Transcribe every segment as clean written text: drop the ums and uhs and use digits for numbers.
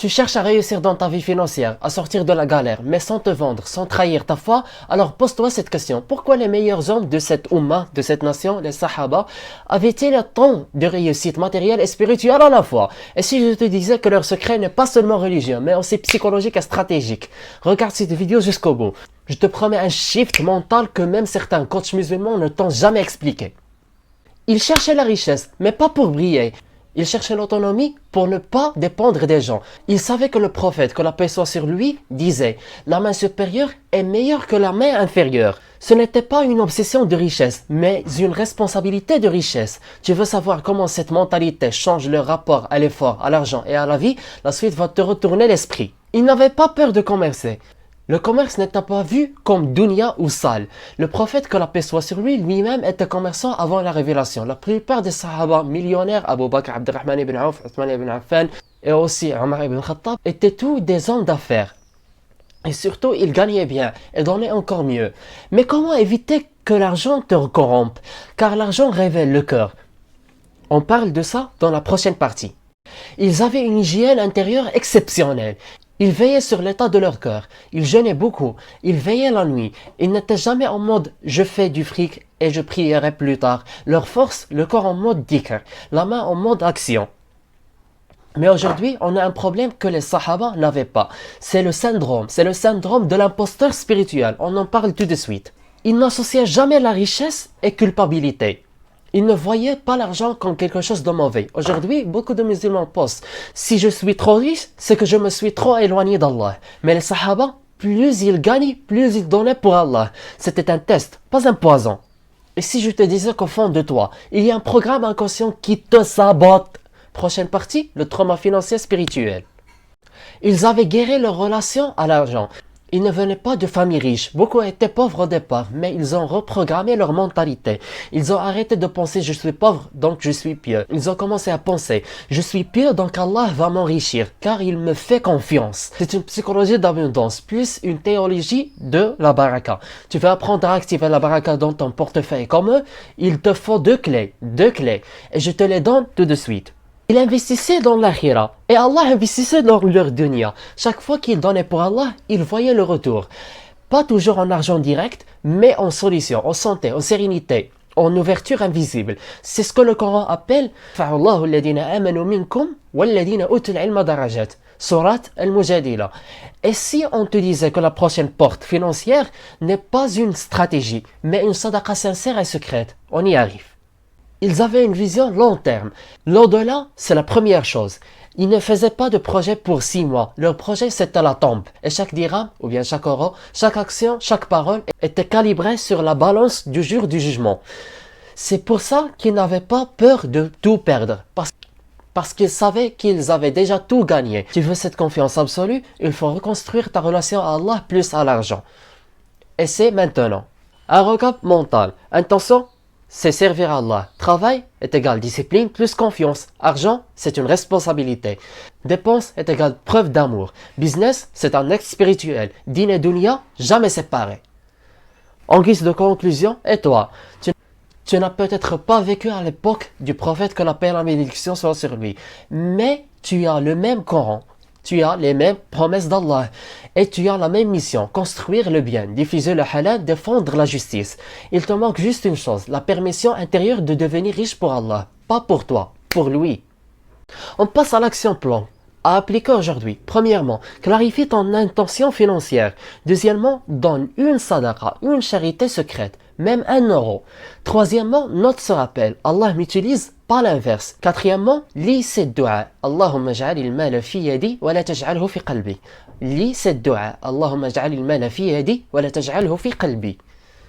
Tu cherches à réussir dans ta vie financière, à sortir de la galère, mais sans te vendre, sans trahir ta foi, alors pose-toi cette question. Pourquoi les meilleurs hommes de cette Ummah, de cette nation, les Sahaba, avaient-ils tant de réussite matérielle et spirituelle à la fois? Et si je te disais que leur secret n'est pas seulement religieux, mais aussi psychologique et stratégique? Regarde cette vidéo jusqu'au bout. Je te promets un shift mental que même certains coachs musulmans ne t'ont jamais expliqué. Ils cherchaient la richesse, mais pas pour briller. Il cherchait l'autonomie pour ne pas dépendre des gens. Il savait que le prophète, que la paix soit sur lui, disait « La main supérieure est meilleure que la main inférieure ». Ce n'était pas une obsession de richesse, mais une responsabilité de richesse. Tu veux savoir comment cette mentalité change le rapport à l'effort, à l'argent et à la vie? La suite va te retourner l'esprit. Il n'avait pas peur de commercer. Le commerce n'était pas vu comme dunya ou sale. Le prophète, que la paix soit sur lui, lui-même était commerçant avant la révélation. La plupart des sahaba millionnaires, Abu Bakr, Abdurrahman ibn Auf, Uthman ibn Affan et aussi Omar ibn Khattab, étaient tous des hommes d'affaires. Et surtout, ils gagnaient bien et donnaient encore mieux. Mais comment éviter que l'argent te corrompe? Car l'argent révèle le cœur. On parle de ça dans la prochaine partie. Ils avaient une hygiène intérieure exceptionnelle. Ils veillaient sur l'état de leur cœur. Ils jeûnaient beaucoup. Ils veillaient la nuit. Ils n'étaient jamais en mode « je fais du fric et je prierai plus tard ». Leur force, le corps en mode dhikr, la main en mode action. Mais aujourd'hui, on a un problème que les sahaba n'avaient pas. C'est le syndrome de l'imposteur spirituel. On en parle tout de suite. Ils n'associaient jamais la richesse et culpabilité. Ils ne voyaient pas l'argent comme quelque chose de mauvais. Aujourd'hui, beaucoup de musulmans pensent « si je suis trop riche, c'est que je me suis trop éloigné d'Allah ». Mais les sahaba, plus ils gagnent, plus ils donnaient pour Allah. C'était un test, pas un poison. Et si je te disais qu'au fond de toi, il y a un programme inconscient qui te sabote? Prochaine partie, le trauma financier spirituel. Ils avaient guéri leur relation à l'argent. Ils ne venaient pas de familles riches. Beaucoup étaient pauvres au départ, mais ils ont reprogrammé leur mentalité. Ils ont arrêté de penser « je suis pauvre, donc je suis pieux ». Ils ont commencé à penser « je suis pieux, donc Allah va m'enrichir, car il me fait confiance ». C'est une psychologie d'abondance, plus une théologie de la baraka. Tu veux apprendre à activer la baraka dans ton portefeuille comme eux? Il te faut deux clés, et je te les donne tout de suite. Ils investissaient dans l'akhira et Allah investissait dans leur dunya. Chaque fois qu'ils donnaient pour Allah, ils voyaient le retour. Pas toujours en argent direct, mais en solution, en santé, en sérénité, en ouverture invisible. C'est ce que le Coran appelle Fa'allahu alladhina amanu minkum walladhina utul ilma darajat. Surat al-Mujadila. Et si on te disait que la prochaine porte financière n'est pas une stratégie, mais une sadaqa sincère et secrète, on y arrive. Ils avaient une vision long terme. L'au-delà, c'est la première chose. Ils ne faisaient pas de projet pour 6 mois. Leur projet, c'était la tombe. Et chaque dirham, ou bien chaque euro, chaque action, chaque parole était calibrée sur la balance du jour du jugement. C'est pour ça qu'ils n'avaient pas peur de tout perdre. Parce qu'ils savaient qu'ils avaient déjà tout gagné. Tu veux cette confiance absolue? Il faut reconstruire ta relation à Allah plus à l'argent. Et c'est maintenant. Un recap mental. Intention, c'est servir Allah. Travail est égal discipline plus confiance. Argent, c'est une responsabilité. Dépense est égal preuve d'amour. Business, c'est un acte spirituel. Din et dunya, jamais séparés. En guise de conclusion, et toi, tu n'as peut-être pas vécu à l'époque du prophète, que la paix et la bénédiction soient sur lui. Mais tu as le même Coran. Tu as les mêmes promesses d'Allah et tu as la même mission, construire le bien, diffuser le halal, défendre la justice. Il te manque juste une chose, la permission intérieure de devenir riche pour Allah, pas pour toi, pour lui. On passe à l'action plan, à appliquer aujourd'hui. Premièrement, clarifie ton intention financière. Deuxièmement, donne une sadaqa, une charité secrète, même 1 euro. Troisièmement, note ce rappel, Allah m'utilise, pas l'inverse. Quatrièmement, lis cette dua. Allahumma ja'alil mala fi yadi wa la taj'alhu fi qalbi. Lis cette dua. Allahumma ja'alil mala fi yadi wa la taj'alhu fi qalbi.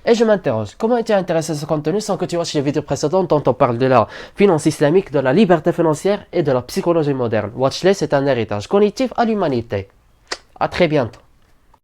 Et je m'interroge, comment es-tu intéressé à ce contenu sans que tu watches les vidéos précédentes dont on parle de la finance islamique, de la liberté financière et de la psychologie moderne? Watch-les, c'est un héritage cognitif à l'humanité. À très bientôt.